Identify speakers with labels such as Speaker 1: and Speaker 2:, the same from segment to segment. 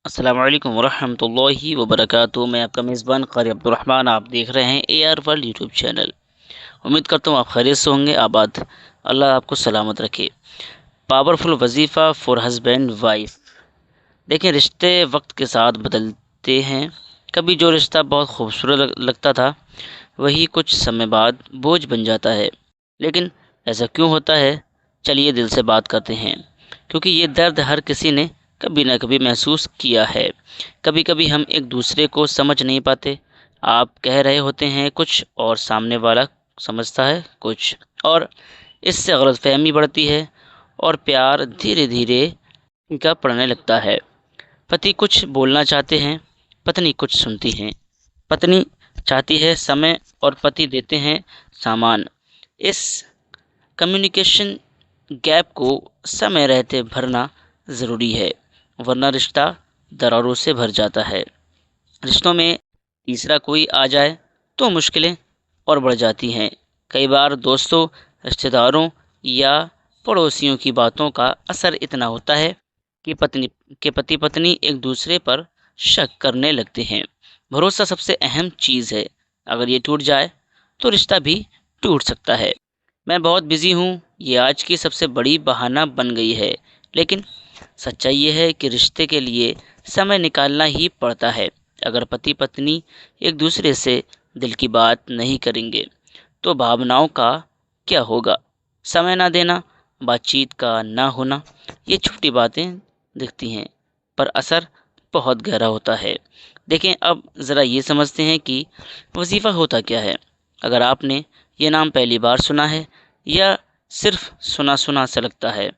Speaker 1: السلام علیکم ورحمۃ اللہ وبرکاتہ۔ میں آپ کا میزبان قاری عبدالرحمٰن، آپ دیکھ رہے ہیں اے آر ورلڈ یوٹیوب چینل۔ امید کرتا ہوں آپ خیریت سے ہوں گے، آباد۔ اللہ آپ کو سلامت رکھے۔ پاورفل وظیفہ فار ہسبینڈ وائف۔ دیکھیں، رشتے وقت کے ساتھ بدلتے ہیں۔ کبھی جو رشتہ بہت خوبصورت لگتا تھا وہی کچھ سمے بعد بوجھ بن جاتا ہے۔ لیکن ایسا کیوں ہوتا ہے؟ چلیے دل سے بات کرتے ہیں، کیونکہ یہ درد ہر کسی نے کبھی نہ کبھی محسوس کیا ہے۔ کبھی کبھی ہم ایک دوسرے کو سمجھ نہیں پاتے۔ آپ کہہ رہے ہوتے ہیں کچھ اور سامنے والا سمجھتا ہے کچھ، اور اس سے غلط فہمی بڑھتی ہے اور پیار دھیرے دھیرے پھیکا پڑنے لگتا ہے۔ پتی کچھ بولنا چاہتے ہیں، پتنی کچھ سنتی ہیں۔ پتنی چاہتی ہے سمے اور پتی دیتے ہیں سامان۔ اس کمیونیکیشن گیپ کو سمے رہتے بھرنا ضروری ہے، ورنہ رشتہ دراروں سے بھر جاتا ہے۔ رشتوں میں تیسرا کوئی آ جائے تو مشکلیں اور بڑھ جاتی ہیں۔ کئی بار دوستوں، رشتہ داروں یا پڑوسیوں کی باتوں کا اثر اتنا ہوتا ہے کہ پتی پتنی ایک دوسرے پر شک کرنے لگتے ہیں۔ بھروسہ سب سے اہم چیز ہے، اگر یہ ٹوٹ جائے تو رشتہ بھی ٹوٹ سکتا ہے۔ میں بہت بزی ہوں، یہ آج کی سب سے بڑی بہانہ بن گئی ہے، لیکن سچائی یہ ہے کہ رشتے کے لیے سمے نکالنا ہی پڑتا ہے۔ اگر پتی پتنی ایک دوسرے سے دل کی بات نہیں کریں گے تو بھاوناؤں کا کیا ہوگا؟ سمے نہ دینا، بات چیت کا نہ ہونا، یہ چھوٹی باتیں دکھتی ہیں پر اثر بہت گہرا ہوتا ہے۔ دیکھیں، اب ذرا یہ سمجھتے ہیں کہ وظیفہ ہوتا کیا ہے۔ اگر آپ نے یہ نام پہلی بار سنا ہے یا صرف سنا سنا سا لگتا ہے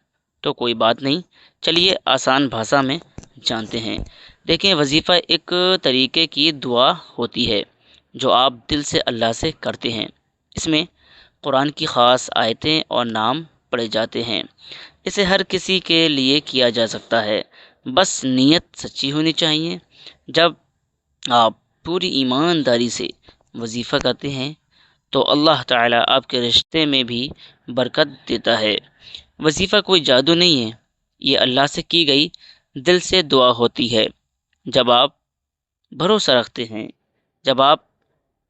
Speaker 1: تو کوئی بات نہیں، چلیے آسان بھاشا میں جانتے ہیں۔ دیکھیں، وظیفہ ایک طریقے کی دعا ہوتی ہے جو آپ دل سے اللہ سے کرتے ہیں۔ اس میں قرآن کی خاص آیتیں اور نام پڑھے جاتے ہیں۔ اسے ہر کسی کے لیے کیا جا سکتا ہے، بس نیت سچی ہونی چاہیے۔ جب آپ پوری ایمانداری سے وظیفہ کرتے ہیں تو اللہ تعالیٰ آپ کے رشتے میں بھی برکت دیتا ہے۔ وظیفہ کوئی جادو نہیں ہے، یہ اللہ سے کی گئی دل سے دعا ہوتی ہے۔ جب آپ بھروسہ رکھتے ہیں، جب آپ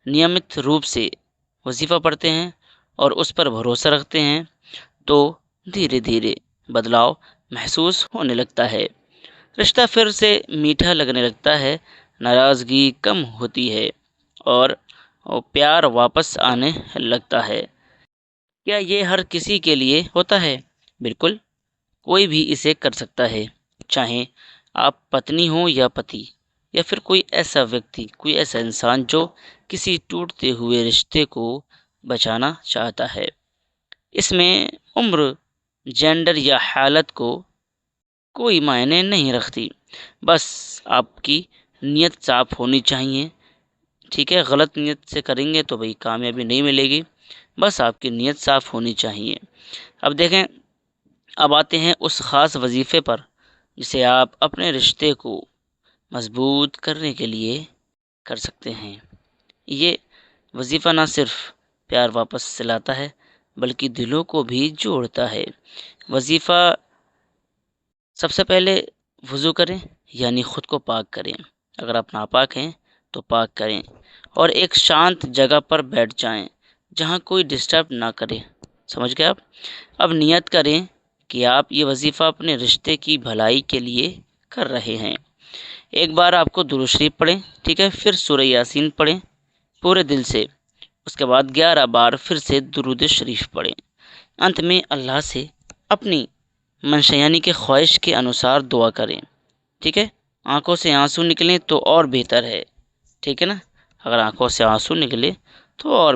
Speaker 1: نیمت روپ سے وظیفہ پڑھتے ہیں اور اس پر بھروسہ رکھتے ہیں تو دھیرے دھیرے بدلاؤ محسوس ہونے لگتا ہے۔ رشتہ پھر سے میٹھا لگنے لگتا ہے، ناراضگی کم ہوتی ہے اور پیار واپس آنے لگتا ہے۔ کیا یہ ہر کسی کے لیے ہوتا ہے؟ بالکل، کوئی بھی اسے کر سکتا ہے، چاہے آپ پتنی ہوں یا پتی، یا پھر کوئی ایسا ویکتی، کوئی ایسا انسان جو کسی ٹوٹتے ہوئے رشتے کو بچانا چاہتا ہے۔ اس میں عمر، جینڈر یا حالت کو کوئی معنی نہیں رکھتی، بس آپ کی نیت صاف ہونی چاہیے۔ ٹھیک ہے، غلط نیت سے کریں گے تو بھئی کامیابی نہیں ملے گی، بس آپ کی نیت صاف ہونی چاہیے۔ اب دیکھیں، اب آتے ہیں اس خاص وظیفے پر جسے آپ اپنے رشتے کو مضبوط کرنے کے لیے کر سکتے ہیں۔ یہ وظیفہ نہ صرف پیار واپس سے لاتا ہے بلکہ دلوں کو بھی جوڑتا ہے۔ وظیفہ سب سے پہلے وضو کریں، یعنی خود کو پاک کریں۔ اگر آپ ناپاک ہیں تو پاک کریں اور ایک شانت جگہ پر بیٹھ جائیں جہاں کوئی ڈسٹرب نہ کرے۔ سمجھ گئے آپ؟ اب نیت کریں کہ آپ یہ وظیفہ اپنے رشتے کی بھلائی کے لیے کر رہے ہیں۔ ایک بار آپ کو درود شریف پڑھیں، ٹھیک ہے، پھر سورہ یاسین پڑھیں پورے دل سے۔ اس کے بعد 11 بار پھر سے درود شریف پڑھیں۔ انت میں اللہ سے اپنی منشا یعنی کہ خواہش کے انوسار دعا کریں۔ ٹھیک ہے، آنکھوں سے آنسو نکلیں تو اور بہتر ہے، ٹھیک ہے نا؟ اگر آنکھوں سے آنسو نکلے تو اور